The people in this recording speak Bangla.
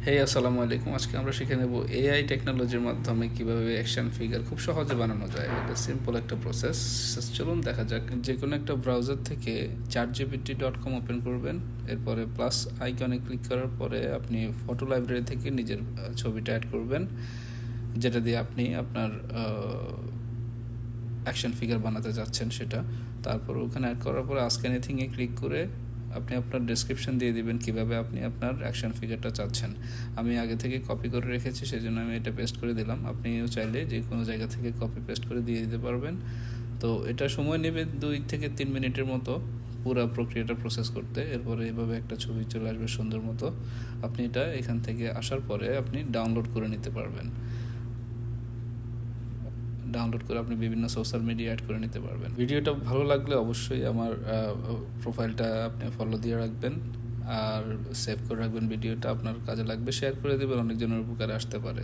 হেই আসসালামু আলাইকুম। আজকে আমরা শিখে নেব এআই টেকনোলজির মাধ্যমে কিভাবে অ্যাকশন ফিগার খুব সহজে বানানো যায়। এটা সিম্পল একটা প্রসেস। চলুন দেখা যাক। যে কোনো একটা ব্রাউজার থেকে ChatGPT.com ওপেন করবেন। এরপরে প্লাস আইকনে ক্লিক করার পরে আপনি ফটো লাইব্রেরি থেকে নিজের ছবিটা অ্যাড করবেন, যেটা দিয়ে আপনি আপনার অ্যাকশন ফিগার বানাতে যাচ্ছেন সেটা। তারপর ওখানে অ্যাড করার পরে আস্ক এনিথিংয়ে ক্লিক করে আপনি আপনার ডেসক্রিপশন দিয়ে দিবেন কীভাবে আপনি আপনার অ্যাকশন ফিগারটা চাচ্ছেন। আমি আগে থেকে কপি করে রেখেছি, সেই জন্য আমি এটা পেস্ট করে দিলাম। আপনিও চাইলে যে কোনো জায়গা থেকে কপি পেস্ট করে দিয়ে দিতে পারবেন। তো এটা সময় নেবে 2 থেকে 3 মিনিটের মতো পুরো প্রক্রিয়াটা প্রসেস করতে। এরপরে এভাবে একটা ছবি চলে আসবে সুন্দর মতো। আপনি এটা এখান থেকে আসার পরে আপনি ডাউনলোড করে নিতে পারবেন। ডাউনলোড করে আপনি বিভিন্ন সোশ্যাল মিডিয়া অ্যাড করে নিতে পারবেন। ভিডিওটা ভালো লাগলে অবশ্যই আমার প্রোফাইলটা আপনি ফলো দিয়ে রাখবেন আর সেভ করে রাখবেন। ভিডিওটা আপনার কাজে লাগবে, শেয়ার করে দেবেন, অনেকজনের উপকারে আসতে পারে।